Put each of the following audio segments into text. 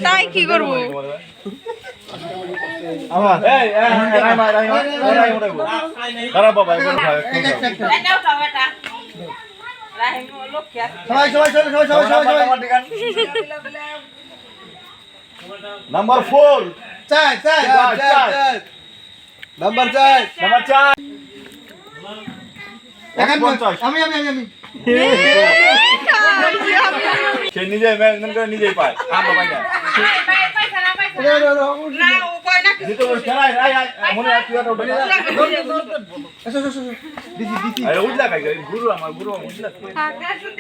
তাই কি করবো নাম্বার 4 চার নাম্বার 4 আমি সে নিজে ম্যানেজমেন্ট করে নিজেই পায় আমরা পাই না দিতে বল খেলাই মনে আছে তুই ওটা আরে উঠলা কাই গুরু আমার উঠলা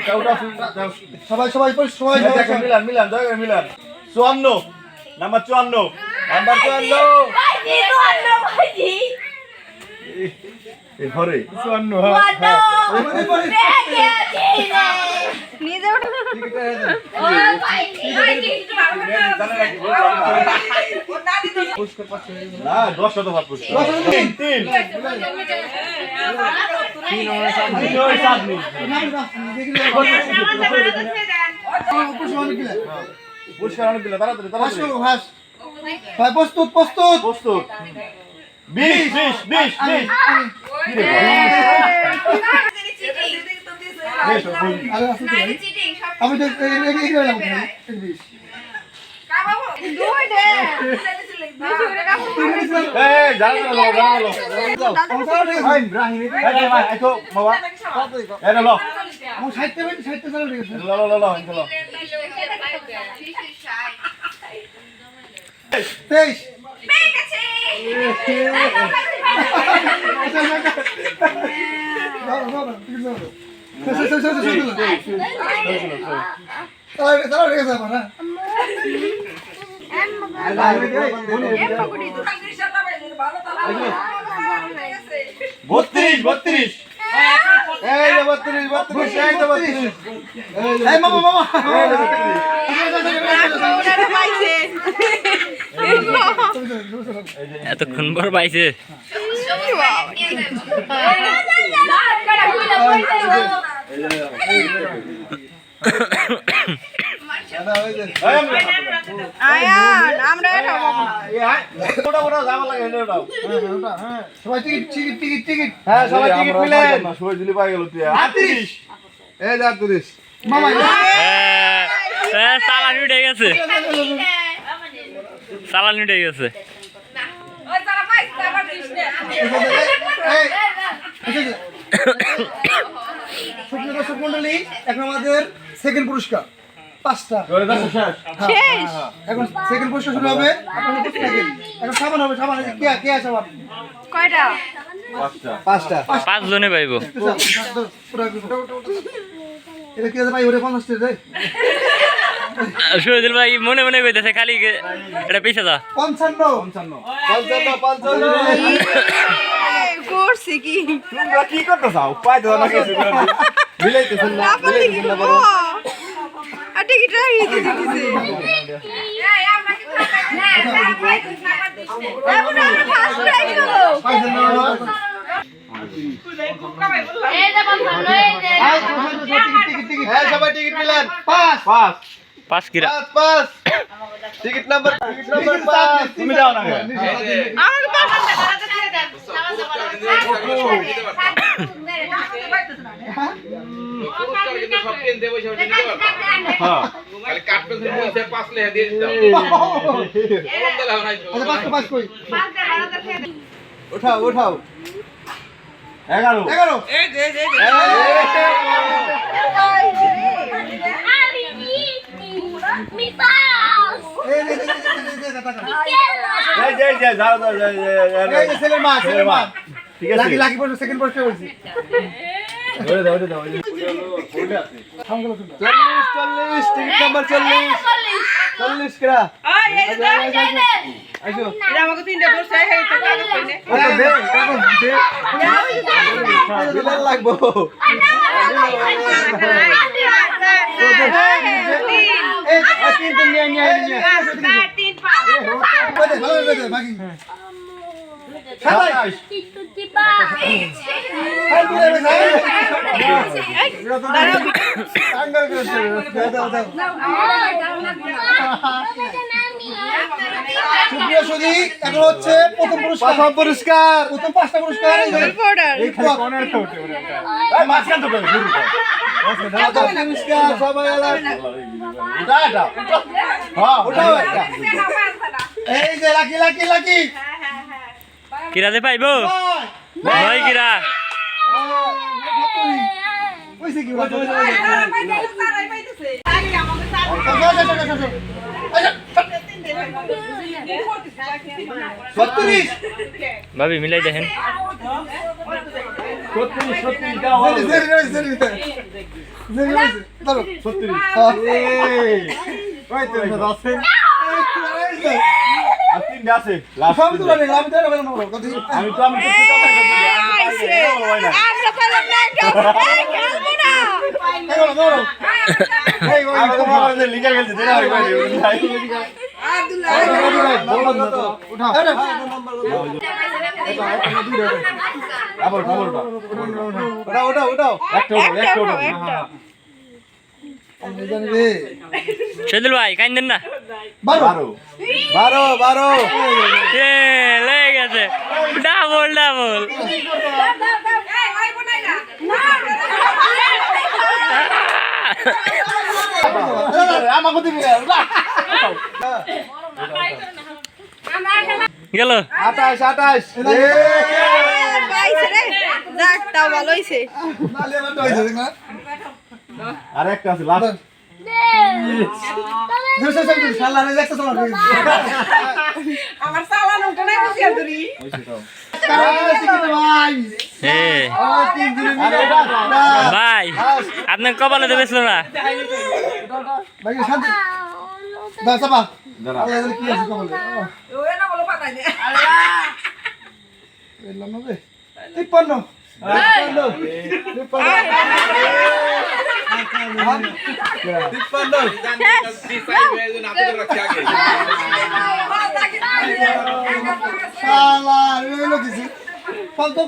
কাউটা সবাই মিলান জায়গা মিলান 54 নাম্বার 54 নাম্বার 54 ভাইজি এই ঘরে 54 নিজে না 10 তো ভাত পুষ্কর 3 পুষ্কর অনেক দিলে তাড়াতাড়ি ভাই প্রস্তুত 20 আমি তো এতক্ষণ পর পাইছে সবাই টিকিট হ্যাঁ সবাই টিকিট মিলেন সবাই দিলি পাই গেল তুই 38 এই 38 মামা চালানি উঠে গেছে এখন আমাদের সেকেন্ড পুরস্কার 5টা এখন সেকেন্ড পুরস্কার শুরু হবে এখন সাবান হবে কে আছে সাবান কয়টা 5 জনে পাইবো এটা কি আছে ভাই ওরে 50 টাকা সুরজিল ভাই মনে মনে কইতেছে খালি এটা পিছে যা 55 করছি কি তোমরা কি করতে চাও পাই দাও না কিছু করে মিলাইতেছেন না টিকিট রাখি দিতেছে সবাই টিকিট মিলেন 5 কিরা টিকিট নাম্বার 5 তুমি দাও না আমাকে 5 উঠাও 11 ছেলের মা ঠিক আছে লাকি পড়ছে সেকেন্ড পুরস্কার বলছি ধরে দাও 40 টিকিট নাম্বার 40 কিরা আইসো এটা আমাকে তিনটা দোষ হয় এই তো কাগজ কইনে আচ্ছা দে কাগজ দে বিলাল লাগবো এই তিন নিয়ে তিন পাঁচ বেদে ভালো বেদে বাকি 27 হাই বলে টাঙ্গাল করে দাও দাও সুপ্রিয় সুধী এখন হচ্ছে প্রথম পুরস্কার প্রথম 5টা পুরস্কার রিপোর্টার এই খালি কোণের তো উঠে এই মাঝখান তো শুরু কর পুরস্কার সবাই আলাদা এটা হ্যাঁ উঠাও একটা এই যে লাকি লাকি লাকি কিরা দে পাইবো নয় কিরা কইছে কি বলছো ভাবি মিলাই দেখেন সত্যি দাও সত্যি এই ওই তো আছে আর তিনটা আছে লাস্ট আমি তো আমি আইছে আমরা পারলাম না খেলবো না এই আমি তো আমাদের লিখে গেছে দেনা হই ভাই আব্দুল্লাহ উঠাও আবার খবরটা উঠাও একটা একটা জানবে শহীদুল ভাই কাইন্দেন না 12 এ লেগে গেছে ডাবল ডাবল আমাকে দিবি গেল 28 পাইছে রে যাক তাও ভালো হইছে আর একটা আছে লাস্ট আমার সালান ওটা নাই বুঝিয়া ধরি এ ভাই আপনার কপালে তো বেসলো না ওরে না বলো পাতাই দে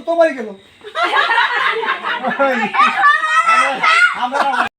তোমারই গেল